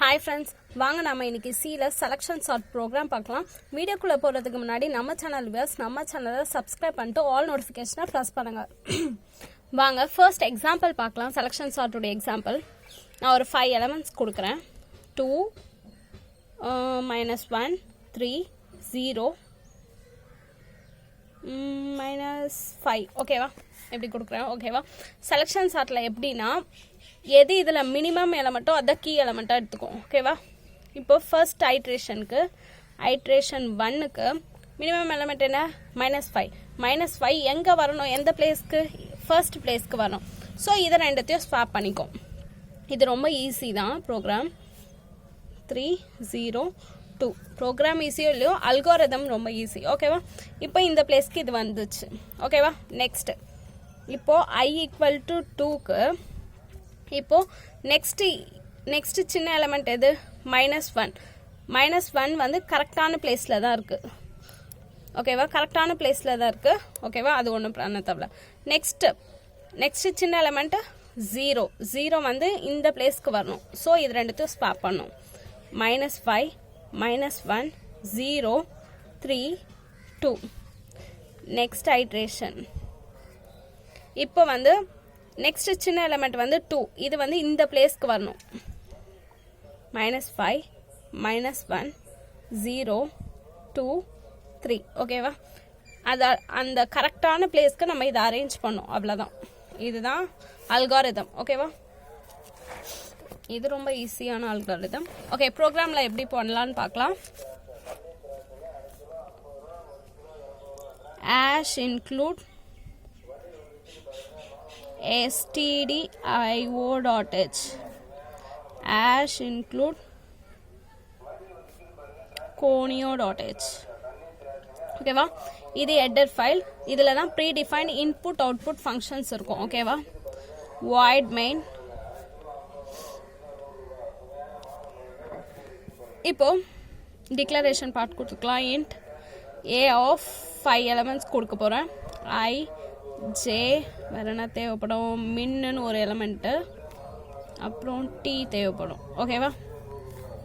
Hi friends, வாங்க நாம இன்னைக்கு Cல செலக்ஷன் சார்ட் ப்ரோக்ராம் பார்க்கலாம். வீடியோக்குள்ள போறதுக்கு முன்னாடி நம்ம சேனலை சப்ஸ்கிரைப் பண்ணிட்டு ஆல் நோட்டிஃபிகேஷனை பிரஸ் பண்ணுங்க. வாங்க ஃபர்ஸ்ட் எக்ஸாம்பிள் பார்க்கலாம். செலக்ஷன் சார்ட்டோட எக்ஸாம்பிள். நான் ஒரு 5 எலிமெண்ட்ஸ் கொடுக்கிறேன். 2 -1 3 0 -5 ஓகேவா? எப்படி கொடுக்குறேன் ஓகேவா? செலக்ஷன் சார்ட்டில் எப்படின்னா எது இதில் மினிமம் எலமெண்ட்டோ அதை கீ எலமெண்ட்டாக எடுத்துக்கும் ஓகேவா? இப்போ ஃபர்ஸ்ட் ஐட்ரேஷனுக்கு ஐட்ரேஷன் 1க்கு மினிமம் எலமெண்ட் என்ன -5 எங்கே வரணும்? எந்த பிளேஸ்க்கு? ஃபர்ஸ்ட் பிளேஸ்க்கு வரணும். ஸோ இதை ரெண்டுத்தையும் ஸ்வாப் பண்ணிக்கும். இது ரொம்ப ஈஸி தான் ப்ரோக்ராம். 3 0 2 ப்ரோக்ராம் ஈஸியோ இல்லையோ அல்காரிதம் ரொம்ப ஈஸி ஓகேவா? இப்போ இந்த பிளேஸ்க்கு இது வந்துச்சு ஓகேவா? நெக்ஸ்ட் இப்போது I = 2க்கு இப்போது நெக்ஸ்ட்டு சின்ன எலமெண்ட் எது? -1 வந்து கரெக்டான பிளேஸில் தான் இருக்குது ஓகேவா? கரெக்டான பிளேஸில் தான் இருக்குது ஓகேவா? அது ஒன்றும் பண்ண தேவையில்ல. நெக்ஸ்ட்டு சின்ன எலமெண்ட்டு 0 வந்து இந்த பிளேஸ்க்கு வரணும். ஸோ இது ரெண்டுத்தையும் ஸ்வாப் பண்ணும். -5 -1 0 3 2 நெக்ஸ்ட் ஐட்ரேஷன். இப்போ வந்து நெக்ஸ்ட் சின்ன எலமெண்ட் வந்து 2 இது வந்து இந்த பிளேஸ்க்கு வரணும். -5 -1 0 2 3 ஓகேவா? அந்த கரெக்டான பிளேஸ்க்கு நம்ம இதை அரேஞ்ச் பண்ணோம், அவ்வளோதான். இதுதான் அல்காரிதம் ஓகேவா? இது ரொம்ப ஈஸியான அல்காரிதம். ஓகே, ப்ரோக்ராமில் எப்படி பண்ணலான்னு பார்க்கலாம். #include stdio.h #include conio.h ஓகேவா? இது ஹெட்டர் ஃபைல். இதில் தான் ப்ரீடிஃபைன்ட் இன்புட் அவுட்புட் ஃபங்க்ஷன்ஸ் இருக்கும் ஓகேவா? void main. இப்போ டிக்ளரேஷன் பார்ட் கொடுத்துக்கலாம். int a of 5 எலமெண்ட்ஸ் கொடுக்க போகிறேன். I J வேறு என்ன தேவைப்படும்? மின்னு ஒரு எலமெண்ட்டு, அப்புறம் T தேவைப்படும் ஓகேவா?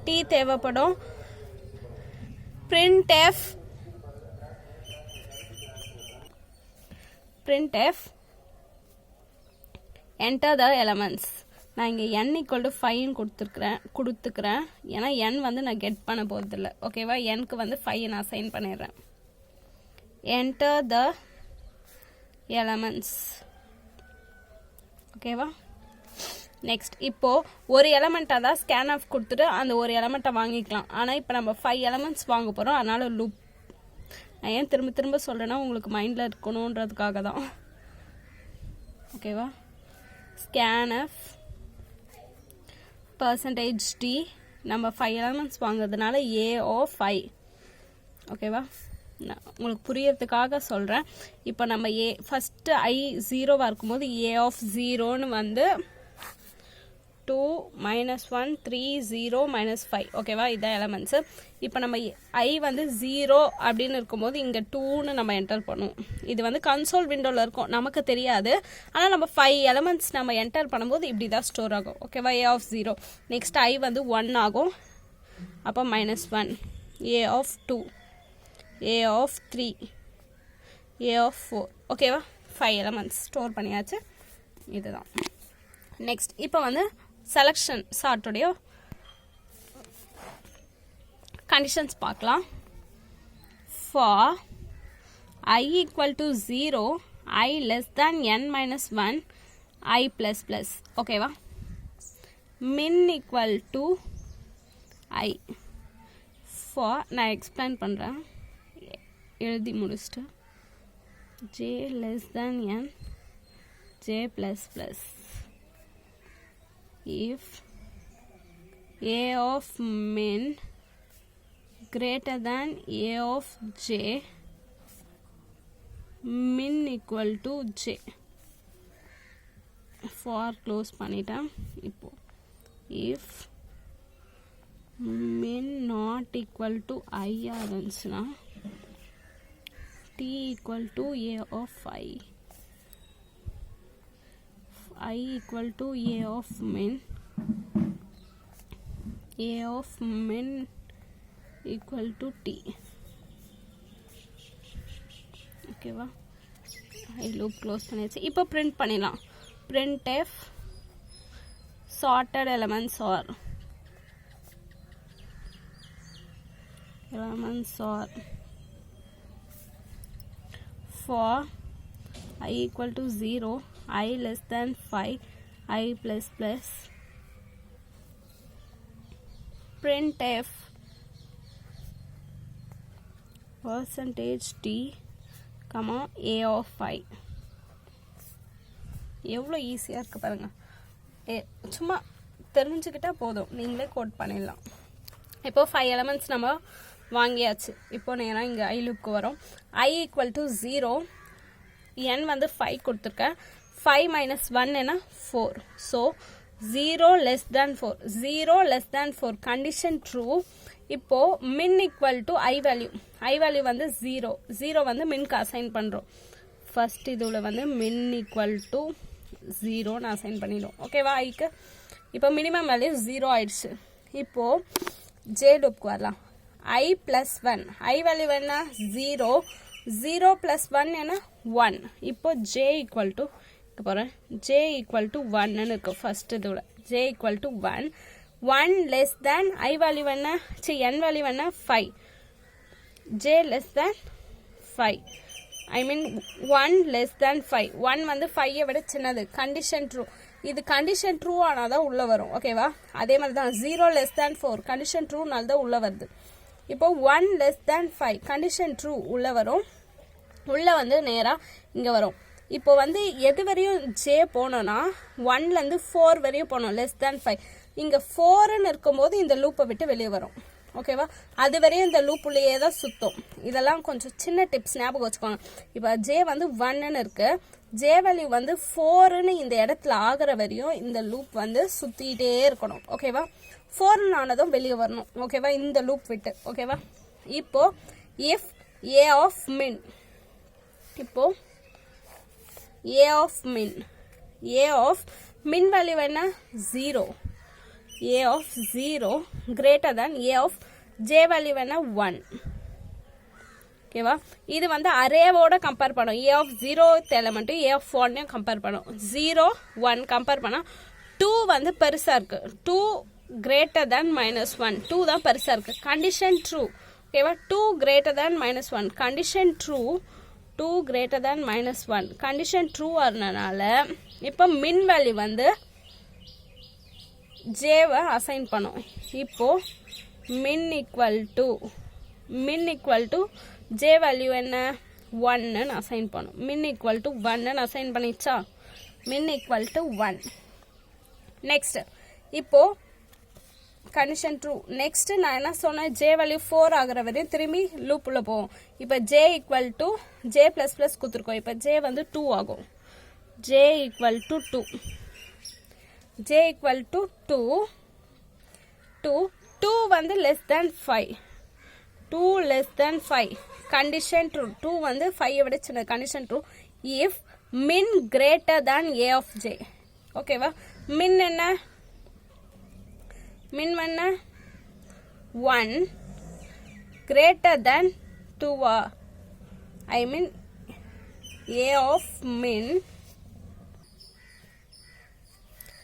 T தேவைப்படும். printf enter the elements. நான் இங்கே n = 5 கொடுத்துக்கிறேன். ஏன்னா n வந்து நான் கெட் பண்ண போகிறதில்ல ஓகேவா? nக்கு வந்து 5 நான் அசைன் பண்ணிடுறேன். enter the elements ஓகேவா? நெக்ஸ்ட் இப்போது ஒரு எலமெண்ட்டாக தான் ஸ்கேன் ஆஃப் கொடுத்துட்டு அந்த ஒரு எலமெண்ட்டை வாங்கிக்கலாம். ஆனால் இப்போ நம்ம 5 எலமெண்ட்ஸ் வாங்க போகிறோம். அதனால் லூப். நான் ஏன் திரும்ப சொல்கிறேன்னா உங்களுக்கு மைண்டில் இருக்கணுன்றதுக்காக தான் ஓகேவா? scanf %d நம்ம 5 எலமெண்ட்ஸ் வாங்குறதுனால a of 5 ஓகேவா? நான் உங்களுக்கு புரியறதுக்காக சொல்கிறேன். இப்போ நம்ம ஃபஸ்ட்டு I 0வாக இருக்கும்போது a of 0ன்னு வந்து 2 -1 3 0 -5 ஓகேவா? இதான் எலமெண்ட்ஸு. இப்போ நம்ம I வந்து 0 அப்படின்னு இருக்கும்போது இங்கே 2ன்னு நம்ம என்டர் பண்ணுவோம். இது வந்து கன்சோல் விண்டோவில் இருக்கும், நமக்கு தெரியாது. ஆனால் நம்ம 5 எலமெண்ட்ஸ் நம்ம என்டர் பண்ணும்போது இப்படி தான் ஸ்டோர் ஆகும் ஓகேவா? a of 0 நெக்ஸ்ட் I வந்து 1 ஆகும். அப்போ -1 a of 2 a of 3 a of 4 ஓகேவா? 5 எலமெண்ட்ஸ் ஸ்டோர் பண்ணியாச்சு. இதுதான். நெக்ஸ்ட் இப்போ வந்து செலக்ஷன் சார்ட்டுடைய கண்டிஷன்ஸ் பார்க்கலாம். For I = 0 I n -1 I ++ ஓகேவா? min = I ஃபார் நான் எக்ஸ்பிளைன் பண்ணுறேன், எழுதி முடிச்சுட்டு. j n j ++ if a of min greater than a of j min = j. for close பண்ணிட்டேன். இப்போ if min not equal to I இருந்துச்சுன்னா t = a of I I = a of min a of min equal to t. ஓகேவா, ஐ loop close பண்ணியாச்சு. இப்போ print பண்ணிடலாம். Print F sorted elements are for I equal to 0, I less than 5, I plus plus. printf percentage t comma a of 5. எவ்வளோ ஈஸியாக இருக்குது பாருங்கள். சும்மா தெரிஞ்சுக்கிட்டா போதும், நீங்களே கோட் பண்ணிடலாம். இப்போ 5 எலமெண்ட்ஸ் நம்ம வாங்கியாச்சு. இப்போ நேராக இங்கே ஐ லூப்க்கு வரும். I equal to 0, n வந்து 5 கொடுத்துருக்கேன். 5 minus 1 என்ன 4. So 0 less than 4, 0 less than 4 condition true. இப்போது மின் ஈக்குவல் டு ஐ வேல்யூ வந்து 0 வந்து மின்க்கு அசைன் பண்ணுறோம். ஃபர்ஸ்ட் இதில் வந்து மின் ஈக்குவல் டு 0 அசைன் பண்ணிடும். ஓகேவா, ஐக்கு இப்போ மினிமம் வேல்யூ 0 ஆயிடுச்சு. இப்போது ஜே லூப்க்கு வரலாம். I plus 1, I வேல்யூ என்ன 0, 0 plus 1 என்ன 1. இப்போ ஜே ஈக்குவல் டு போகிறேன், ஜே ஈக்குவல் டு 1ன்னு இருக்குது ஃபர்ஸ்ட் இதோட. J equal to 1, 1 less than I value என்ன என் வேல்யூ என்ன 5, ஜே லெஸ் தேன் 5, ஐ மீன் 1 லெஸ் தேன் 5. 1 வந்து 5ஐ விட சின்னது, கண்டிஷன் ட்ரூ. இது கண்டிஷன் ட்ரூ ஆனால் தான் உள்ளே வரும். ஓகேவா, அதே மாதிரி தான் 0 லெஸ் தேன் 4 கண்டிஷன் ட்ரூனால தான் உள்ளே வருது. இப்போ 1 லெஸ் தேன் 5 கண்டிஷன் ட்ரூ உள்ளே வரும். உள்ளே வந்து நேராக இங்கே வரும். இப்போ வந்து எது வரையும் ஜே போனோன்னா 1லேருந்து 4 வரையும் போனோம், லெஸ் தேன் 5. இங்கே 4ன்னு இருக்கும்போது இந்த லூப்பை விட்டு வெளியே வரும். ஓகேவா, அது வரையும் இந்த லூப்புள்ளேயே தான் சுற்றும். இதெல்லாம் கொஞ்சம் சின்ன டிப்ஸ் ஞாபகம் வச்சுக்கோங்க. இப்போ ஜே வந்து 1ன்னு இருக்குது, ஜே வேல்யூ வந்து 4ன்னு இந்த இடத்துல ஆகிற வரையும் இந்த லூப் வந்து சுற்றிகிட்டே இருக்கணும். ஓகேவா, 4ன்னு ஆனதும் வெளியே வரணும். ஓகேவா, இந்த லூப் விட்டு. ஓகேவா, இப்போது இஃப் ஏ ஆஃப் மின், இப்போது ஏ ஆஃப் மின் வேல்யூ என்ன 0, a of 0 greater than a of j value என்ன 1. ஓகேவா, இது வந்து அரேவோட கம்பேர் பண்ணோம். a of 0th element a of 1 compare பண்ணோம். 0 1 கம்பேர் பண்ணால் 2 வந்து பெருசாக இருக்குது. 2 greater than -1, 2 தான் பெருசாக இருக்குது. Condition true. ஓகேவா, 2 greater than -1 condition true. 2 greater than -1 condition true ஆனதுனால இப்போ மின் வேல்யூ வந்து ஜேவை அசைன் பண்ணோம். இப்போது மின் ஈக்குவல் டு ஜே வேல்யூ என்ன 1ன்னு அசைன் பண்ணோம். மின் ஈக்குவல் டு 1ன்னு அசைன் பண்ணிச்சா, மின் ஈக்குவல் டு 1. நெக்ஸ்ட் இப்போது கண்டிஷன் ட்ரூ. நெக்ஸ்ட்டு நான் என்ன சொன்னேன், ஜே வேல்யூ 4 ஆகிற வரையும் திரும்பி லூப்புள்ள போவோம். இப்போ J equal to J plus plus கொடுத்துருக்கோம். இப்போ ஜே வந்து 2 ஆகும். J equal to 2, j equal to 2 வந்து less than 5, 2 less than 5 condition true. 2 வந்து 5 விட சின்ன, condition true if min greater than a of j. ஓகேவா, min என்ன 1 greater than 2, I mean a of min.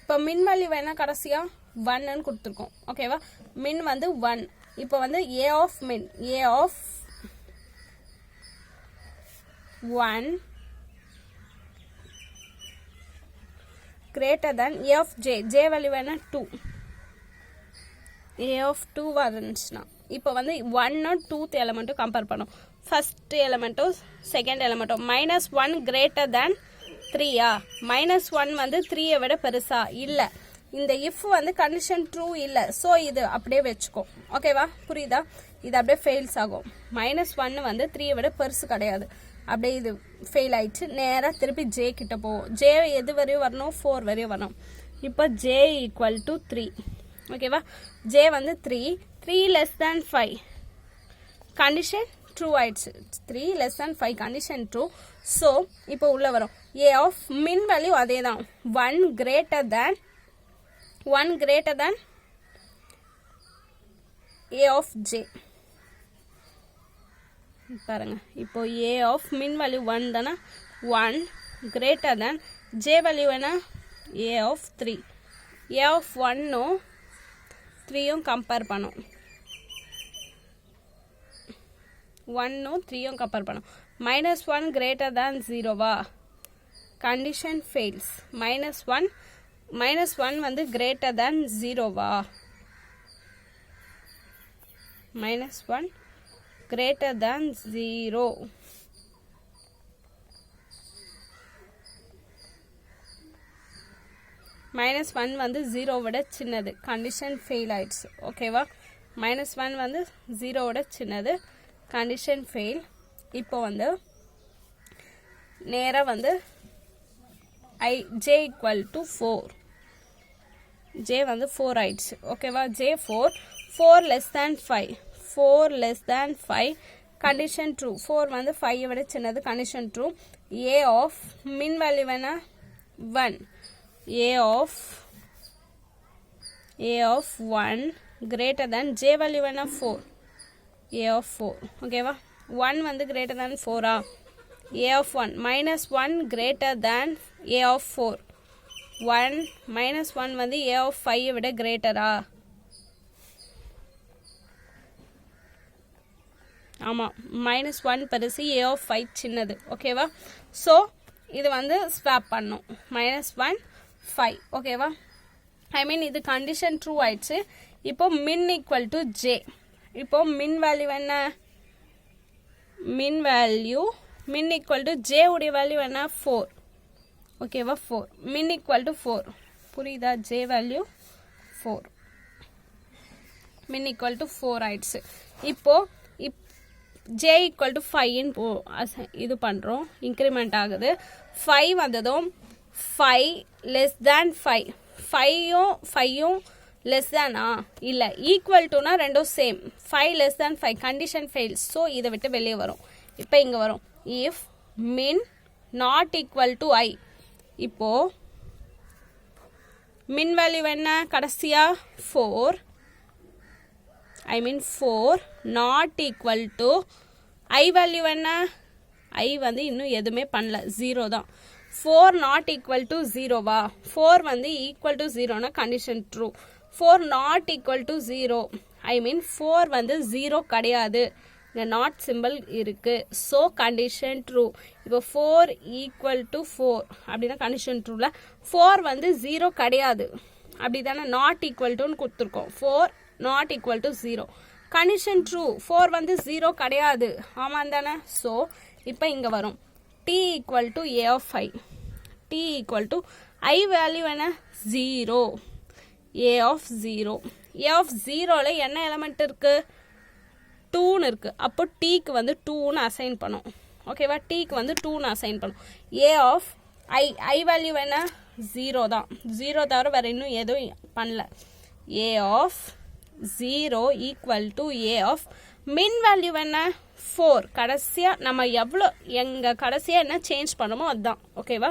இப்போ மின் வேல்யூ வேணால் கடைசியாக 1ன்னு கொடுத்துருக்கோம். ஓகேவா, மின் வந்து 1. இப்போ வந்து A of min, A of 1 greater than A of J. J value வேணா 2, ஏ ஆஃப் 2 இருந்துச்சுன்னா இப்போ வந்து 1 2th எலமெண்ட்டும் கம்பேர் பண்ணோம். ஃபர்ஸ்ட் எலமெண்ட்டும் செகண்ட் எலமெண்ட்டும் -1 கிரேட்டர் தேன் 3. -1 வந்து 3ஐ விட பெருசா இல்லை. இந்த இஃப் வந்து கண்டிஷன் ட்ரூ இல்லை. ஸோ இது அப்படியே வச்சுக்கோ. ஓகேவா, புரியுதா, இது அப்படியே ஃபெயில்ஸ் ஆகும். -1 வந்து 3ஐ விட பெருசு கிடையாது. அப்படியே இது ஃபெயில் ஆயிடுச்சு. நேராக திருப்பி ஜே கிட்ட போவோம். ஜே எது வரையும் வரணும், 4 வரையும் வரணும். இப்போ ஜே ஈக்குவல் டு 3. ஓகேவா, ஜே வந்து 3 லெஸ் தேன் 5 கண்டிஷன் ட்ரூ ஆயிடுச்சு. 3 less than 5 condition true. So இப்போ உள்ளே வரும். ஏ ஆஃப் மின் வேல்யூ அதே தான், 1 greater than a of j பாருங்க இப்போ a of min value 1 தான 1 greater than j value என்ன a of 3 a of 1 no 3 யும் கம்பேர் பண்ணோம் 1 நோ 3 யும் கம்பேர் பண்ணோம் -1 greater than 0 வா condition fails -1 வந்து greater than 0 வா -1 greater than 0 -1 வந்து 0 விட சின்னது condition fail ஆயிடுச்சு ஓகேவா -1 வந்து 0 விட சின்னது condition fail இப்போ வந்து நேரா வந்து j equal to 4 j வந்து 4 ஆயிடுச்சு ஓகேவா j 4 less than 5 4 less than 5 condition true 4 வந்து 5 விட சின்னது condition true a of min value என்ன 1 a of 1 greater than j value என்ன 4 a of 4 ஓகேவா 1 வந்து greater than 4 a of 1 -1 greater than a of 4 1 -1 வந்து a of 5 விட greater ஆமா -1 பெருசு a of 5 சின்னது ஓகேவா சோ இது வந்து ஸ்வாப் பண்ணோம் -1 5 ஓகேவா ஐ மீன் இது கண்டிஷன் ட்ரூ ஆயிடுச்சு இப்போ min equal to j இப்போ min வேல்யூ என்ன min equal to j உடைய வேல்யூ என்ன 4 ஓகேவா 4 min equal to 4 புரியுதா j value 4 min equal to 4 ஆயிடுச்சு இப்போ j equal to 5 in இது பண்றோம் இன்கிரிமெண்ட் ஆகுது 5 வந்ததும் 5 less than 5 5யும் less than இல்ல equal to னா ரெண்டும் same 5 less than 5 condition fails so இத விட்டு வெளிய வரும் இப்போ இங்க வரும் if min not equal to I இப்போ min value என்ன கடைசியா 4 I mean 4 not equal to I value என்ன I வந்து இன்னும் எதுமே பண்ணல 0 தான் 4 not equal to 0 வா 4 வந்து equal to 0 னா condition true 4 not equal to 0 I mean 4 வந்து 0 கிடையாது இங்க not symbol இருக்கு so condition true இப்போ 4 equal to 4 அப்படினா condition trueல 4 வந்து 0 கிடையாது அப்படிதானே not equal to னு கொடுத்திருக்கோம் 4 not equal to 0 condition true 4 வந்து 0 கிடையாது ஆமாந்தானே so இப்போ இங்க வரும் t equal to a of I t equal to I value என்ன 0 a of 0 a of 0ல என்ன எலிமெண்ட் இருக்கு 2 னு இருக்கு அப்போ t க்கு வந்து 2 னு அசைன் பண்ணோம் ஓகேவா t க்கு வந்து 2 னு அசைன் பண்ணோம் a of I value என்ன 0 தான் 0 தவிர வேற இன்னும் எதுவும் பண்ணல a of 0 equal to a of min value என்ன 4 கடைசியா நம்ம எவ்வளோ எங்க கடைசியா என்ன சேஞ்ச் பண்ணோமோ அதுதான் ஓகேவா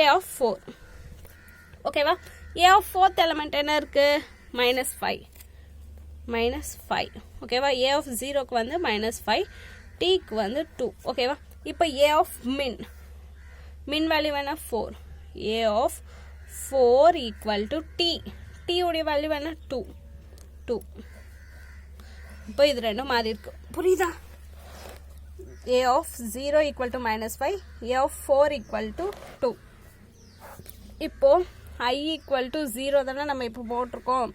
a of 4 ஓகேவா a of 4th எலிமெண்ட் என்ன இருக்கு -5 ஓகேவா a of 0 க்கு வந்து -5 t க்கு வந்து 2 ஓகேவா இப்போ a of min வேல்யூ என்ன 4 a of 4 equal to t உடைய வேல்யூ என்ன 2 இப்போ இது ரெண்டும் மாறி இருக்கு புரியுதா a of 0 equal to -5 a of 4 equal to 2 இப்போ I equal to 0 தானே நம்ம இப்போ போட்டிருக்கோம்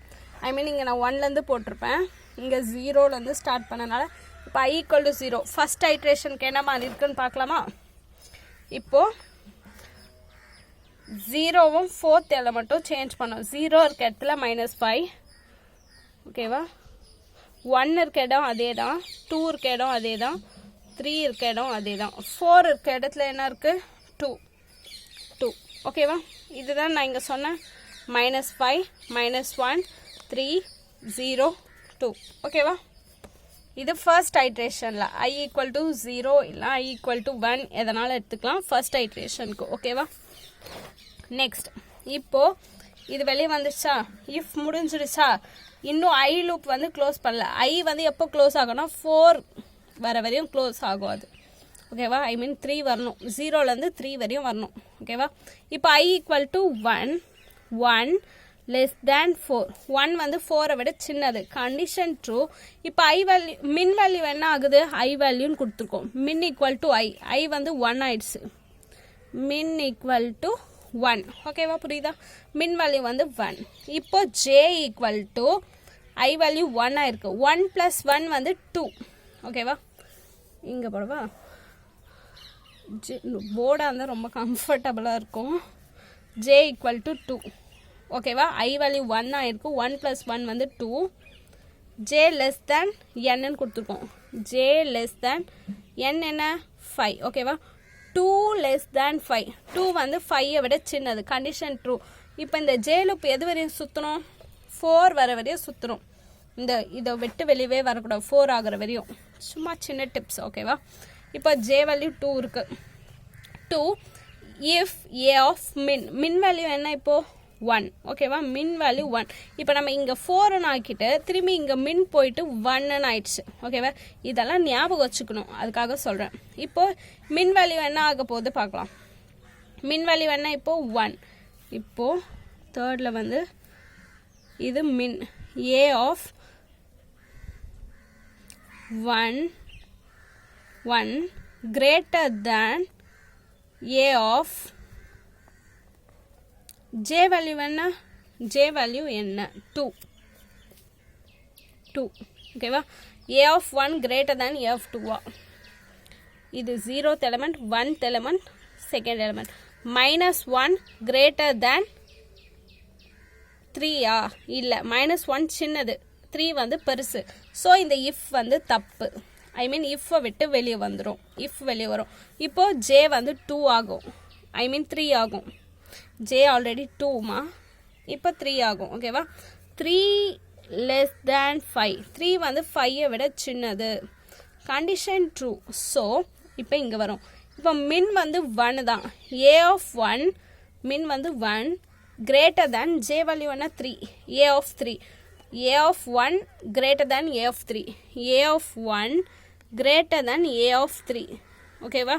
ஐ மீன் இங்கே நான் 1ல இருந்து போட்டிருப்பேன் இங்கே 0ல இருந்து ஸ்டார்ட் பண்ணனால இப்போ I equal to 0 ஃபர்ஸ்ட் ஐட்ரேஷனுக்கு என்ன மாதிரி இருக்குன்னு பார்க்கலாமா இப்போ 0வும் 4th எலிமெண்ட்டும் சேஞ்ச் பண்ணோம் 0 இருக்க இடத்துல -5 ஓகேவா 1 இருக்க இடம் அதே தான் 2 இருக்க இடம் அதே தான் 3 இருக்க இடம் அதே தான் 4 இருக்க இடத்துல என்ன இருக்கு 2 ஓகேவா இதுதான் நான் இங்க சொன்னேன் -5 -1 3 0 2 ஓகேவா இது ஃபர்ஸ்ட் ஐட்ரேஷன்ல I equal to 0 இல்ல I equal to 1 எதனால எடுத்துக்கலாம் ஃபர்ஸ்ட் ஐட்ரேஷனுக்கு ஓகேவா நெக்ஸ்ட் இப்போ இது வெளிய வந்துச்சா if முடிஞ்சிருச்சா இன்னும் ஐ லூப் வந்து க்ளோஸ் பண்ணல. ஐ வந்து எப்போ க்ளோஸ் ஆகும்னா 4 வர வரையும் க்ளோஸ் ஆகும் அது. ஓகேவா, ஐ மீன் 3 வரணும், 0லேருந்து 3 வரையும் வரணும். ஓகேவா, இப்போ I equal to 1, 1 less than 4. 1 வந்து 4 விட சின்னது, கண்டிஷன் ட்ரூ. இப்போ ஐ வேல்யூ மின் வேல்யூ என்ன ஆகுது, ஐ வேல்யூன்னு கொடுத்துருக்கோம். மின் ஈக்குவல் டு ஐ வந்து 1 ஆயிடுச்சு. மின் ஈக்குவல் டு 1. ஓகேவா, புரியுதா, மின் வேல்யூ வந்து 1. இப்போ J equal to I value 1 ஆயிருக்கு. 1 + 1 வந்து 2. ஓகேவா, இங்கே போடவா, போர்டாக இருந்தால் ரொம்ப கம்ஃபர்டபுளாக இருக்கும். J equal to 2. ஓகேவா, ஐ வேல்யூ 1 ஆயிருக்கு. 1 + 1 வந்து 2. ஜே லெஸ் தேன் என்னன்னு கொடுத்துருக்கோம். ஜே லெஸ் தேன் என் என்ன 5. ஓகேவா, 2 லெஸ் தேன் 5. 2 வந்து 5 விட சின்னது, கண்டிஷன் ட்ரூ. இப்போ இந்த ஜே லூப் எது வரையும் சுற்றணும், 4 வர வரையும் சுற்றணும். இதை விட்டு வெளியவே வரக்கூடாது, 4 ஆகிற வரையும். சும்மா சின்ன டிப்ஸ். ஓகேவா, இப்போ ஜே வேல்யூ 2 இருக்கு. 2 if A of min value என்ன இப்போது 1. ஓகேவா, மின் வேல்யூ 1. இப்போ நம்ம இங்கே 4ன்னு ஆக்கிட்டு திரும்பி இங்கே மின் போயிட்டு 1ன்னு ஆயிடுச்சு. ஓகேவா, இதெல்லாம் ஞாபகம் வச்சுக்கணும், அதுக்காக சொல்கிறேன். இப்போது மின் வேல்யூ என்ன ஆக போகுது பார்க்கலாம். மின் வேல்யூ என்ன இப்போது 1. இப்போது தேர்டில் வந்து இது மின் A of 1 greater than a of j value என்ன, j value என்ன 2. ஓகேவா, a of 1 greater than a of 2. இது 0th element, 1th element, 2nd element. -1 greater than 3 இல்லை, -1 சின்னது, 3 வந்து பெருசு. ஸோ இந்த இஃப் வந்து தப்பு. ஐ மீன் இஃப்பை விட்டு வெளியே வந்துடும், இஃப் வெளியே வரும். இப்போது ஜே வந்து 2 ஆகும், ஐ மீன் 3 ஆகும். ஜே ஆல்ரெடி 2மா, இப்போ 3 ஆகும். ஓகேவா, 3 லெஸ் தேன் 5. 3 வந்து 5ஐ விட சின்னது, கண்டிஷன் ட்ரூ. ஸோ இப்போ இங்கே வரும். இப்போ மின் வந்து 1 தான். ஏ ஆஃப் 1 மின் வந்து 1 கிரேட்டர் தேன் ஜே வேல்யூ என்ன 3. A of 3. A of 1 greater than A of 3. A of 1 greater than A of 3. ஓகேவா,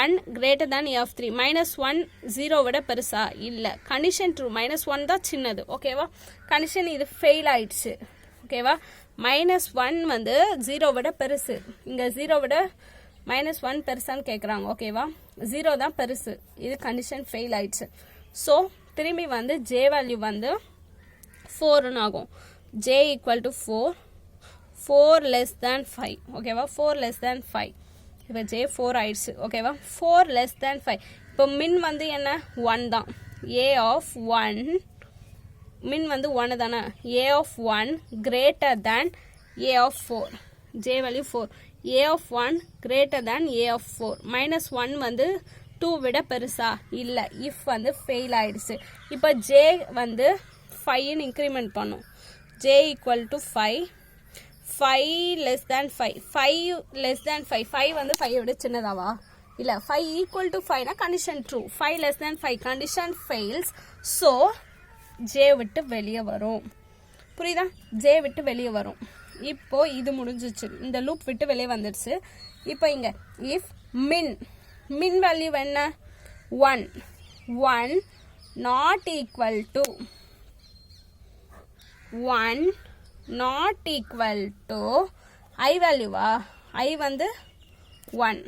1 greater than A of 3. -1 0 விட பெருசா இல்லை, கண்டிஷன் ட்ரூ. -1 தான் சின்னது. ஓகேவா, கண்டிஷன் இது ஃபெயில் ஆயிடுச்சு. ஓகேவா, -1 வந்து 0 விட பெருசு. இங்கே 0 விட -1 பெருசான்னு கேட்குறாங்க. ஓகேவா, 0 தான் பெருசு, இது கண்டிஷன் ஃபெயில் ஆயிடுச்சு. ஸோ திரும்பி வந்து ஜே வேல்யூ வந்து 4ன்னு ஆகும். j equal to 4 less than 5. ஓகேவா, 4 லெஸ் தேன் 5. இப்போ ஜே 4 ஆயிடுச்சு. ஓகேவா, 4 லெஸ் தேன் 5. இப்போ மின் வந்து என்ன 1 தான். ஏ ஆஃப் 1 மின் வந்து 1 தானே. A of 1 greater than A of 4. J value 4. A of 1 greater than A of 4. -1 வந்து 2 விட பெருசா இல்லை, இஃப் வந்து ஃபெயில் ஆயிடுச்சு. இப்போ ஜே வந்து 5ன்னு இன்க்ரிமெண்ட் பண்ணும். j equal to 5. 5 less than 5. 5 less than 5. 5 வந்து 5ஐ விட சின்னதாவா, இல்லை. 5 ஈக்குவல் டு 5னா condition true. 5 less than 5 condition fails. So J விட்டு வெளியே வரும். புரியுதா, ஜே விட்டு வெளியே வரும். இப்போ இது முடிஞ்சிச்சு, இந்த லூப் விட்டு வெளியே வந்துடுச்சு. இப்போ இங்கே இஃப் மின் வேல்யூ என்ன 1 not equal to 1 not equal to I வேல்யூவா, ஐ வந்து 1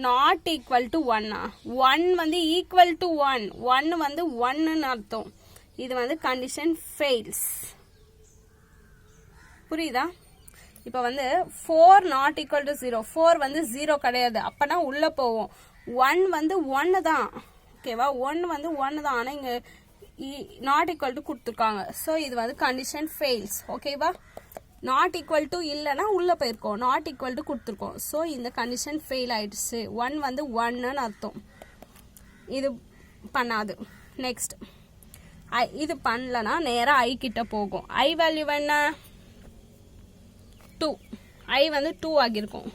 நாட் ஈக்குவல் டு 1. 1 வந்து ஈக்குவல் டு 1 வந்து 1ன்னு அர்த்தம். இது வந்து கண்டிஷன் ஃபெயில்ஸ். புரியுதா, இப்போ வந்து 4 நாட் ஈக்குவல் டு 0. 4 வந்து 0 கிடையாது, அப்போனா உள்ளே போவோம். 1 வந்து 1 தான். ஓகேவா, 1 வந்து 1 தான், ஆனால் இங்கே நாட் ஈக்குவல் டு கொடுத்துருக்காங்க. ஸோ இது வந்து கண்டிஷன் ஃபெயில்ஸ். ஓகேவா, நாட் ஈக்குவல் டு இல்லைன்னா உள்ளே போயிருக்கோம், நாட் ஈக்குவல் டு கொடுத்துருக்கோம். ஸோ இந்த கண்டிஷன் ஃபெயில் ஆயிடுச்சு. 1 வந்து 1ன்னு அர்த்தம். இது பண்ணாது. நெக்ஸ்ட் இது பண்ணலன்னா நேராக ஐ கிட்ட போகும். ஐ வேல்யூ என்ன 2. ஐ வந்து 2 ஆகியிருக்கும்.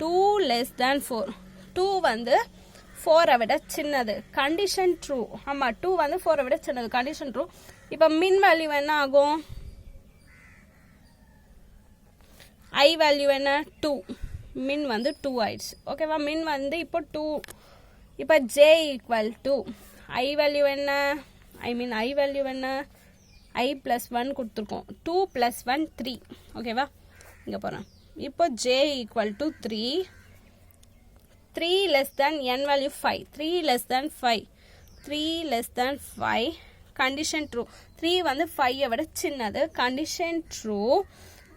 2 லெஸ் தேன் 4. 2 வந்து 4ஐ விட சின்னது, கண்டிஷன் ட்ரூ. ஆமாம், 2 வந்து 4ஐ விட சின்னது, கண்டிஷன் ட்ரூ. இப்போ மின் வேல்யூ என்ன ஆகும்? ஐ வேல்யூ என்ன? 2. மின் வந்து 2 ஆயிடுச்சு. ஓகேவா? மின் வந்து இப்போ 2. இப்போ J equal to I value என்ன? ஐ வேல்யூ என்ன? ஐ ப்ளஸ் 1 கொடுத்துருக்கோம். 2 + 1 3. ஓகேவா? இங்கே போகிறேன். இப்போ J equal to 3. 3 less than n value 5. 3 less than 5. 3 less than 5. Condition true. 3 வந்து 5 விட சின்னது. Condition true.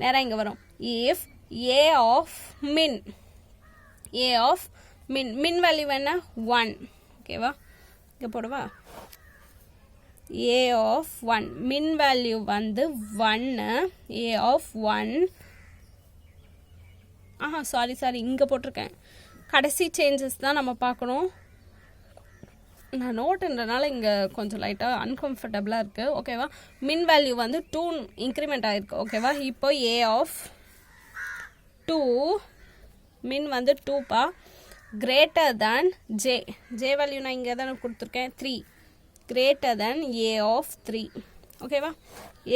நேராக இங்கே வரும். இஃப் ஏ ஆஃப் மின் மின் வேல்யூ என்ன? 1. ஓகேவா? இங்கே போடுவா. ஏ ஆஃப் 1 மின் வேல்யூ வந்து 1. ஏ ஆஃப் 1 சாரி இங்கே போட்டிருக்கேன். கடைசி சேஞ்சஸ் தான் நம்ம பார்க்கணும். நான் நோட்டுன்றனால இங்கே கொஞ்சம் லைட்டாக அன்கம்ஃபர்டபுளாக இருக்குது. ஓகேவா? மின் வேல்யூ வந்து 2 இன்க்ரிமெண்ட் ஆகிருக்கு. ஓகேவா? இப்போ ஏ ஆஃப் 2 மின் வந்து 2பா கிரேட்டர் தேன் ஜே வேல்யூ நான் இங்கே தான் கொடுத்துருக்கேன் 3 கிரேட்டர் தேன் ஏ ஆஃப் 3. ஓகேவா?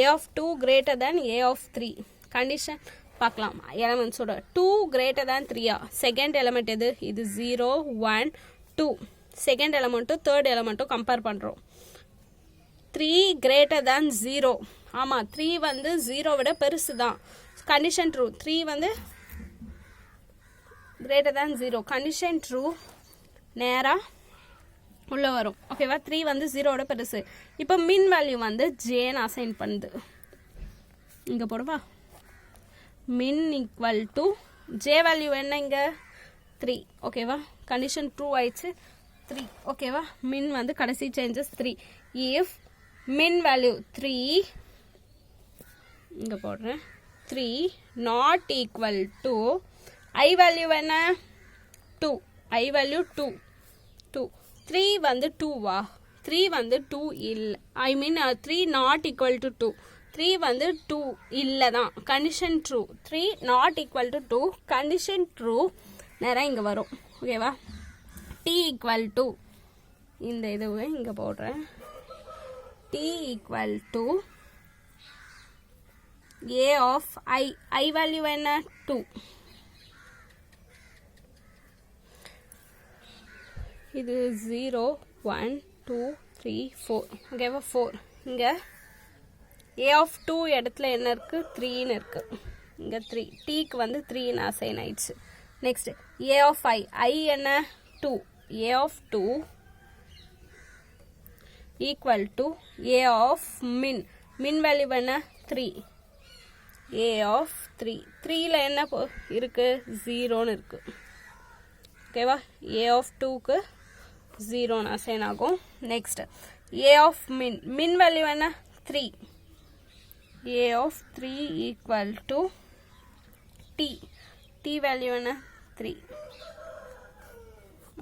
A of 2 greater than A of 3. Condition பார்க்கலாம். எலமெண்ட்ஸோட 2 கிரேட்டர் தேன் 3. செகண்ட் எலமெண்ட் எது? இது 0 1 2. செகண்ட் எலமெண்ட்டும் தேர்ட் எலமெண்ட்டும் கம்பேர் பண்ணுறோம். 3 கிரேட்டர் தேன் 0. ஆமாம், 3 வந்து 0 விட பெருசு தான். Condition true. 3 வந்து கிரேட்டர் தேன் 0. Condition true. நேராக உள்ளே வரும். ஓகேவா? 3 வந்து 0 விட பெருசு. இப்போ மின் வேல்யூ வந்து ஜேன்னு அசைன் பண்ணுது. இங்கே போடுவா. மின் ஈக்குவல் டு ஜே வேல்யூ என்ன? இங்கே 3. ஓகேவா? கண்டிஷன் ட்ரூ ஆயிடுச்சு. 3. ஓகேவா? மின் வந்து கடைசி சேஞ்சஸ் 3. இஃப் மின் வேல்யூ 3 இங்கே போடுறேன் 3 not equal to I value என்ன? 2. ஐ வேல்யூ 2. 3 வந்து 2வா? 3 வந்து 2 இல்லை. ஐ மீன் 3 நாட் ஈக்குவல் டு 2. 3 வந்து 2 இல்லை தான். Condition true. 3 not equal to 2. Condition true. நேராக இங்கே வரும். ஓகேவா? டி ஈக்குவல் டு இந்த இதுவே இங்கே போடுறேன். T equal to A of I value என்ன? 2. இது 0 1 2 3 4. ஓகேவா? 4. இங்கே ஏ ஆஃப் 2 இடத்துல என்ன இருக்குது? 3ன்னு இருக்குது. இங்கே 3. டீக்கு வந்து 3ன்னு அசைன் ஆயிடுச்சு. நெக்ஸ்ட் ஏ ஆஃப் ஐ என்ன? 2. A of 2 equal to A of min value என்ன? 3. A of 3. 3ல் என்ன இருக்குது? 0ன்னு இருக்குது. ஓகேவா? ஏ ஆஃப் 2க்கு 0ன்னு அசைன் ஆகும். Next A of min value என்ன? 3. A of 3 equal to T value என்ன? 3.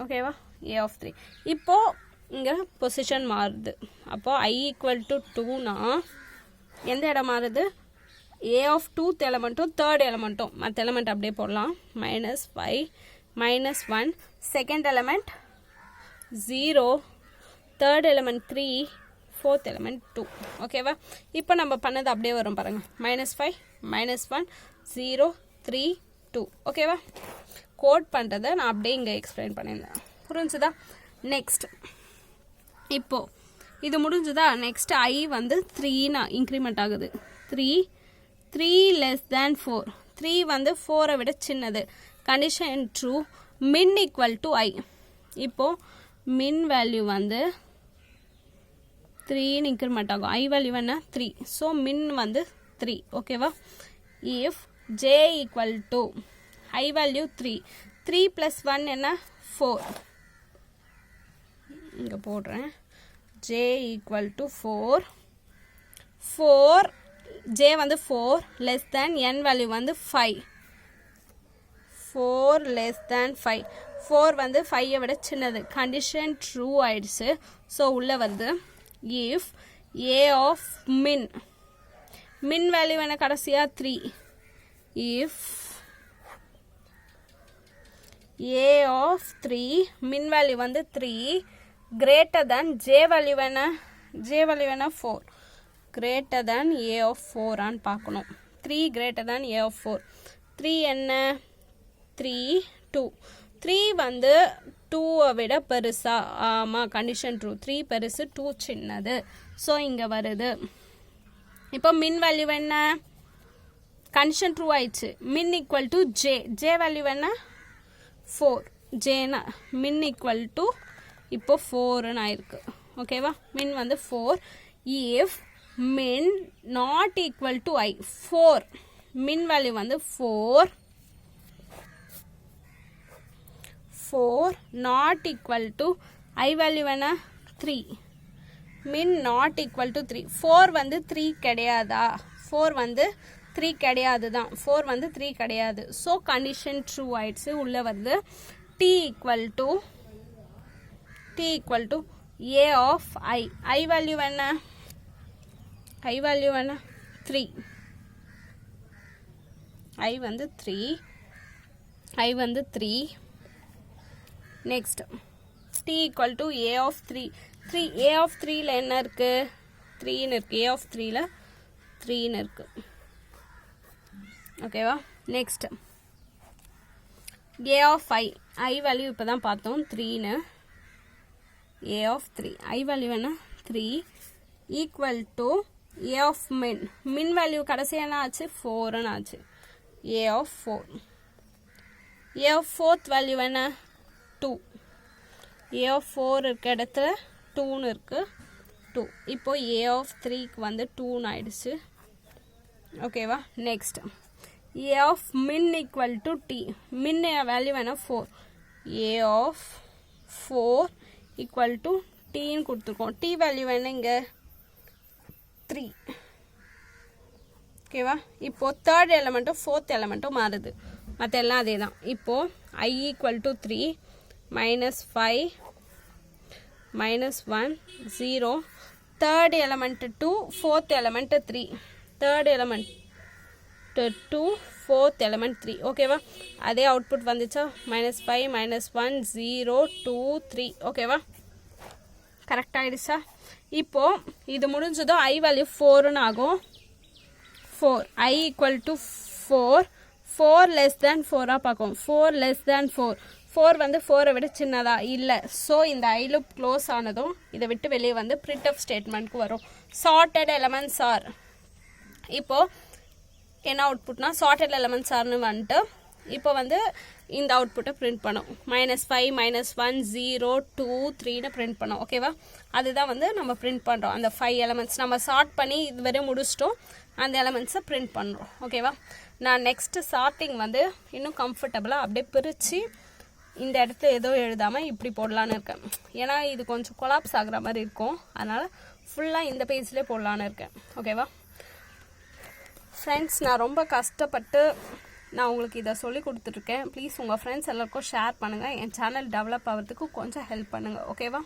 ஓகேவா? A of 3. இப்போது இங்கே பொசிஷன் மாறுது. அப்போது ஐ ஈக்குவல் டு 2னா எந்த இடம் மாறுது? ஏ ஆஃப் 2th எலமெண்ட்டும் தேர்ட் எலமெண்ட்டும். மற்ற எலமெண்ட் அப்படியே போடலாம். -5 -1. Second element 0. Third element 3. Fourth element 2. ஓகேவா? இப்போ நம்ம பண்ணது அப்படியே வரும் பாருங்கள். -5 -1 0 3 2. ஓகேவா? கோட் பண்ணுறதை நான் அப்படியே இங்கே எக்ஸ்பிளைன் பண்ணியிருந்தேன். புரிஞ்சுதா? நெக்ஸ்ட் இப்போது இது முடிஞ்சுதா? நெக்ஸ்ட் ஐ வந்து 3ன்னு இன்க்ரிமெண்ட் ஆகுது. 3 லெஸ் தேன் 4. 3 வந்து 4 விட சின்னது. Condition true. மின் ஈக்குவல் டு ஐ. இப்போது மின் வேல்யூ வந்து 3ன்னு இன்க்ரிமெண்ட் ஆகும். ஐ வேல்யூ என்ன? 3. ஸோ மின் வந்து 3. ஓகேவா? If J equal to I value 3. 3 + 1 என்ன? 4. இங்கே போடுறேன். J equal to 4. ஜே வந்து 4 லெஸ் தேன் என் வேல்யூ வந்து 5. 4 லெஸ் தேன் 5. 4 வந்து 5 விட சின்னது. கண்டிஷன் ட்ரூ ஆயிடுச்சு. ஸோ உள்ளே வந்து if A of min value என்ன? கடைசியாக 3. இஃப் ஏ ஆஃப் 3 மின் வேல்யூ வந்து 3 கிரேட்டர் தேன் ஜே வேல்யூ என்ன? 4. greater than a of 4 ஆன்னு பார்க்கணும். 3 greater than a of 4. 3 என்ன? 3, 2. 3 வந்து 2 விட பெருசா? ஆமா, கண்டிஷன் ட்ரூ. 3 பெருசு, 2 சின்னது. ஸோ இங்கே வருது. இப்போ மின் வேல்யூ என்ன? கண்டிஷன் ட்ரூ ஆயிடுச்சு. மின் equal to J. J value என்ன? 4. ஜேனா மின் ஈக்குவல் டு இப்போ 4ன்னு ஆயிருக்கு. ஓகேவா? மின் வந்து 4. இஃப் மின் நாட் ஈக்குவல் டு ஐ. 4 மின் வேல்யூ வந்து 4 not equal to I value என்ன? 3. மின் நாட் ஈக்குவல் டு 3. 4 வந்து 3 கிடையாதா? 4 வந்து 3 கிடையாது தான். 4 வந்து 3 கிடையாது. ஸோ கண்டிஷன் ட்ரூ ஆயிடுச்சு. உள்ளே வருது t equal to a of I. I value என்ன? ஐ வேல்யூ என்ன? 3. ஐ வந்து 3. ஐ வந்து 3. Next t equal to a of 3. 3 a of 3ல என்ன இருக்கு? 3ன்னு இருக்கு. a ஆஃப் 3ல 3ன்னு இருக்கு. ஓகேவா? Next a of I. I value இப்போ தான் பார்த்தோம் 3ன்னு. a of 3. ஐ வேல்யூ என்ன? 3 ஈக்குவல் டு a ஆஃப் மின். மின் வேல்யூ கடைசி என்ன ஆச்சு? 4ன்னு ஆச்சு. a of 4. a of 4th value என்ன? 2. a ஆஃப் 4 இருக்க இடத்துல 2ன்னு இருக்கு. 2. இப்போ a ஆஃப் 3க்கு வந்து 2ன்னு ஆயிடுச்சு. ஓகேவா? நெக்ஸ்ட் a ஆஃப் மின் ஈக்குவல் டு t. மின் வேல்யூ என்ன? 4. a ஆஃப் 4 ஈக்குவல் டு tன்னு கொடுத்துருக்கோம். t வேல்யூ என்ன இங்கே? 3. ஓகேவா? இப்போது தேர்ட் எலமெண்ட்டும் ஃபோர்த் எலமெண்ட்டும் மாறுது. மற்ற எல்லாம் அதே தான். இப்போது i equal to 3 -5 -1 0. Third element 2, fourth element 3. Third element 2, fourth element 3. ஓகேவா? அதே அவுட்புட் வந்துச்சா? -5 -1 0 2 3. ஓகேவா? கரெக்ட் ஆகிடுச்சா? இப்போது இது முடிஞ்சதும் ஐ வேல்யூ 4ன்னு ஆகும். 4. I equal to 4. 4 less than 4ஆக பார்க்கும். 4 லெஸ் தேன் 4. 4 வந்து 4ஐ விட சின்னதா? இல்லை. ஸோ இந்த ஐ லூப் க்ளோஸ் ஆனதும் இதை விட்டு வெளியே வந்து printf ஸ்டேட்மெண்ட்க்கு வரும். Sorted elements are. இப்போது என்ன அவுட்புட்னா சார்ட்டட் எலமெண்ட்ஸ் ஆர்னு வந்துட்டு இப்போ வந்து இந்த அவுட்புட்டை பிரிண்ட் பண்ணும். -5 -1 0 2 3ன்னு பிரிண்ட் பண்ணோம். ஓகேவா? அதுதான் வந்து நம்ம பிரிண்ட் பண்ணுறோம். அந்த 5 எலமெண்ட்ஸ் நம்ம சார்ட் பண்ணி இதுவரை முடிச்சிட்டோம். அந்த எலமெண்ட்ஸை பிரிண்ட் பண்ணுறோம். ஓகேவா? நான் நெக்ஸ்ட்டு சார்ட்டிங் வந்து இன்னும் கம்ஃபர்டபுளாக அப்படியே பிரித்து இந்த இடத்துல ஏதோ எழுதாமல் இப்படி போடலான்னு இருக்கேன். ஏன்னா இது கொஞ்சம் கொலாப்ஸ் ஆகுற மாதிரி இருக்கும். அதனால் ஃபுல்லாக இந்த பேஜ்லேயே போடலான்னு இருக்கேன். ஓகேவா ஃப்ரெண்ட்ஸ்? நான் ரொம்ப கஷ்டப்பட்டு நான் உங்களுக்கு இதை சொல்லி கொடுத்துட்ருக்கேன். ப்ளீஸ் உங்கள் ஃப்ரெண்ட்ஸ் எல்லாருக்கும் ஷேர் பண்ணுங்கள். என் சேனல் டெவலப் ஆகிறதுக்கு கொஞ்சம் ஹெல்ப் பண்ணுங்கள். ஓகேவா?